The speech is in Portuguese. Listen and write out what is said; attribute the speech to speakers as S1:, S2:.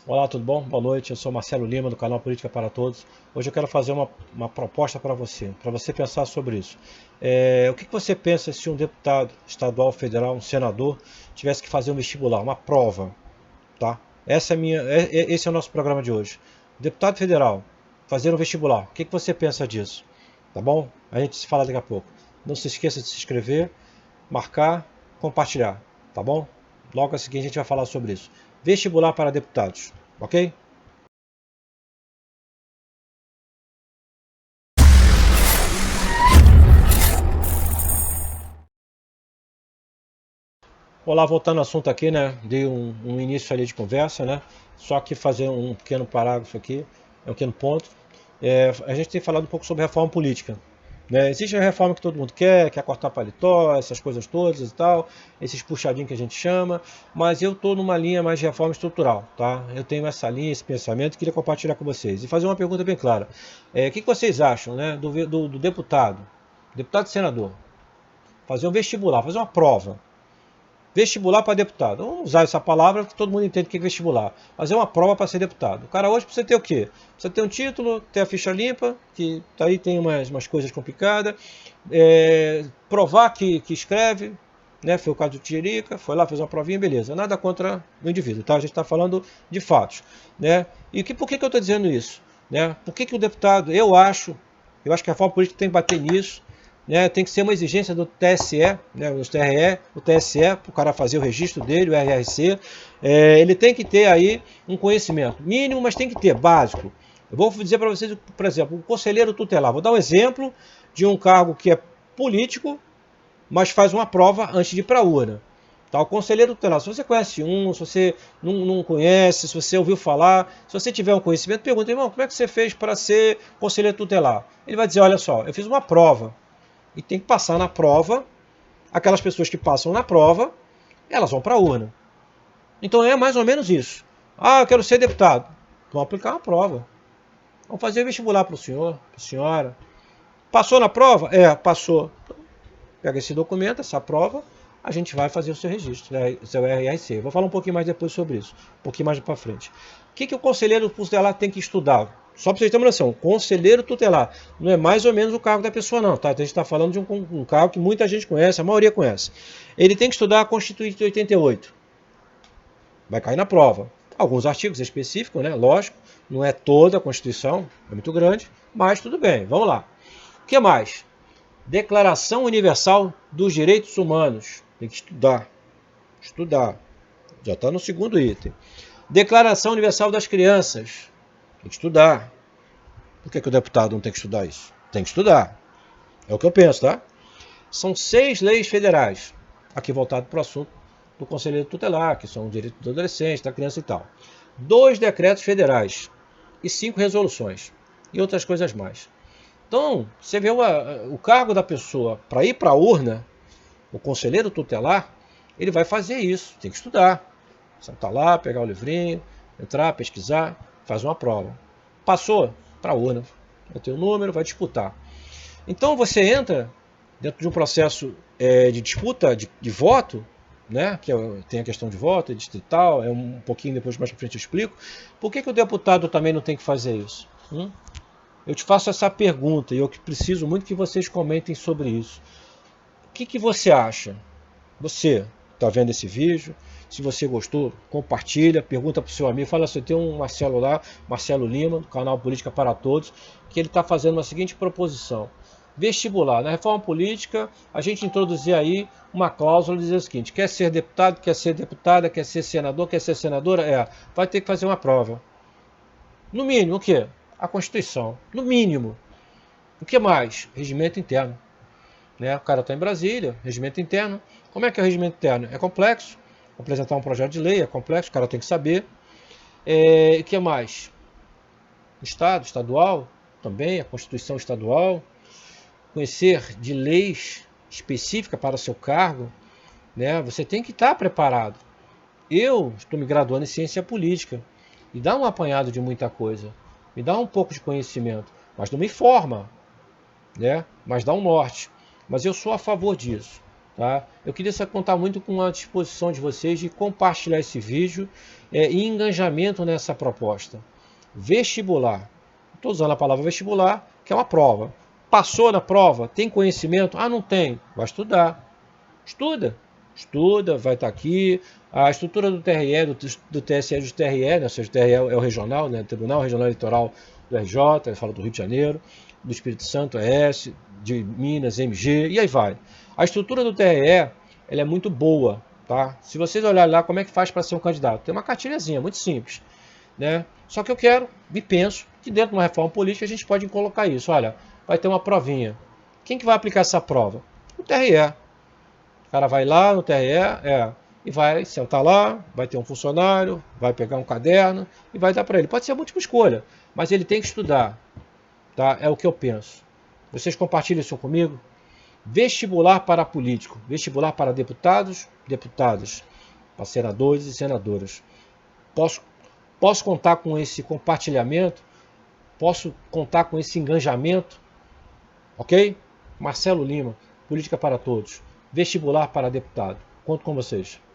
S1: Olá, tudo bom? Boa noite, eu sou Marcelo Lima, do canal Política para Todos. Hoje eu quero fazer uma proposta para você pensar sobre isso. O que você pensa se um deputado estadual, federal, um senador, tivesse que fazer um vestibular, uma prova, tá? Esse é o nosso programa de hoje. Deputado federal, fazer um vestibular, o que você pensa disso? Tá bom? A gente se fala daqui a pouco. Não se esqueça de se inscrever, marcar, compartilhar, tá bom? Logo a seguir a gente vai falar sobre isso. Vestibular para deputados, ok? Olá, voltando ao assunto aqui, né? Dei um início ali de conversa, né? Só que fazer um pequeno parágrafo aqui, um pequeno ponto. A gente tem falado um pouco sobre reforma política, né? Existe a reforma que todo mundo quer cortar paletó, essas coisas todas e tal, esses puxadinhos que a gente chama, mas eu estou numa linha mais de reforma estrutural, tá? Eu tenho essa linha, esse pensamento, e queria compartilhar com vocês. E fazer uma pergunta bem clara. O que vocês acham, né, do deputado e senador, fazer um vestibular, fazer uma prova, vestibular para deputado. Vamos usar essa palavra que todo mundo entende o que é vestibular. Mas é uma prova para ser deputado. O cara hoje precisa ter o quê? Precisa ter um título, ter a ficha limpa, que aí tem umas coisas complicadas. Provar que escreve, né? Foi o caso do Tiririca, foi lá, fez uma provinha, beleza. Nada contra o indivíduo, tá? A gente está falando de fatos, né? E por que eu estou dizendo isso? Né? Por que o deputado, eu acho que a reforma política tem que bater nisso, né, tem que ser uma exigência do TSE, né, o TSE, para o cara fazer o registro dele, o RRC, ele tem que ter aí um conhecimento mínimo, mas tem que ter, básico. Eu vou dizer para vocês, por exemplo, o conselheiro tutelar. Vou dar um exemplo de um cargo que é político, mas faz uma prova antes de ir para a urna. Tá, o conselheiro tutelar, se você conhece se você não conhece, se você ouviu falar, se você tiver um conhecimento, pergunta, irmão, como é que você fez para ser conselheiro tutelar? Ele vai dizer, olha só, eu fiz uma prova, e tem que passar na prova. Aquelas pessoas que passam na prova, elas vão para a urna. Então é mais ou menos isso. Ah, eu quero ser deputado. Vamos aplicar uma prova. Vamos fazer vestibular para o senhor, para a senhora. Passou na prova? Passou. Pega esse documento, essa prova, a gente vai fazer o seu registro, né, seu RRC. Vou falar um pouquinho mais depois sobre isso, um pouquinho mais para frente. O que o conselheiro tutelar tem que estudar? Só para vocês terem uma noção, conselheiro tutelar não é mais ou menos o cargo da pessoa não, tá? Então a gente está falando de um cargo que muita gente conhece, a maioria conhece. Ele tem que estudar a Constituição de 88. Vai cair na prova. Alguns artigos específicos, né? Lógico, não é toda a Constituição, é muito grande, mas tudo bem, vamos lá. O que mais? Declaração Universal dos Direitos Humanos. Tem que estudar. Estudar. Já está no segundo item. Declaração Universal das Crianças. Tem que estudar. Por que o deputado não tem que estudar isso? Tem que estudar. É o que eu penso, tá? São 6 leis federais. Aqui voltado para o assunto do conselheiro tutelar, que são o direito do adolescente, da criança e tal. 2 decretos federais e 5 resoluções. E outras coisas mais. Então, você vê o cargo da pessoa para ir para a urna, o conselheiro tutelar, ele vai fazer isso, tem que estudar. Sentar lá, pegar o livrinho, entrar, pesquisar, faz uma prova. Passou para a urna, vai ter o número, vai disputar. Então você entra dentro de um processo de disputa de voto, né, que tem a questão de voto, distrital, um pouquinho depois mais para frente eu explico. Por que o deputado também não tem que fazer isso? Eu te faço essa pergunta e eu preciso muito que vocês comentem sobre isso. O que você acha? Você está vendo esse vídeo? Se você gostou, compartilha, pergunta para o seu amigo. Fala assim, tem um Marcelo lá, Marcelo Lima, do canal Política para Todos, que ele está fazendo uma seguinte proposição. Vestibular. Na reforma política, a gente introduzir aí uma cláusula dizendo o seguinte, quer ser deputado, quer ser deputada, quer ser senador, quer ser senadora, vai ter que fazer uma prova. No mínimo, o quê? A Constituição. No mínimo. O que mais? Regimento interno. Né? O cara está em Brasília, regimento interno. Como é que é o regimento interno? É complexo. Apresentar um projeto de lei é complexo, o cara tem que saber. O que mais? Estado, estadual, também, a Constituição estadual. Conhecer de leis específicas para o seu cargo. Né? Você tem que estar preparado. Eu estou me graduando em ciência política. E dá um apanhado de muita coisa. Me dá um pouco de conhecimento. Mas não me forma. Né? Mas dá um norte. Mas eu sou a favor disso. tá? Eu queria só contar muito com a disposição de vocês de compartilhar esse vídeo e engajamento nessa proposta. Vestibular. Estou usando a palavra vestibular, que é uma prova. Passou na prova? Tem conhecimento? Ah, não tem. Vai estudar. Estuda. Estuda, vai estar aqui. A estrutura do TRE, do TSE e do TRE, né? Ou seja, o TRE é o regional, né? Tribunal Regional Eleitoral do RJ, fala do Rio de Janeiro, do Espírito Santo, ES, de Minas, MG, e aí vai. A estrutura do TRE ela é muito boa, tá? Se vocês olharem lá como é que faz para ser um candidato, tem uma cartilhazinha, muito simples, né? Só que eu quero e penso que dentro de uma reforma política a gente pode colocar isso. Olha, vai ter uma provinha. Quem que vai aplicar essa prova? O TRE. O cara vai lá no TRE, e vai sentar lá, vai ter um funcionário, vai pegar um caderno e vai dar para ele. Pode ser a múltipla escolha, mas ele tem que estudar, tá? É o que eu penso. Vocês compartilham isso comigo? Vestibular para político, vestibular para deputados, deputadas, para senadores e senadoras. Posso, posso contar com esse compartilhamento? Posso contar com esse engajamento? Ok? Marcelo Lima, Política para Todos. Vestibular para deputado. Conto com vocês.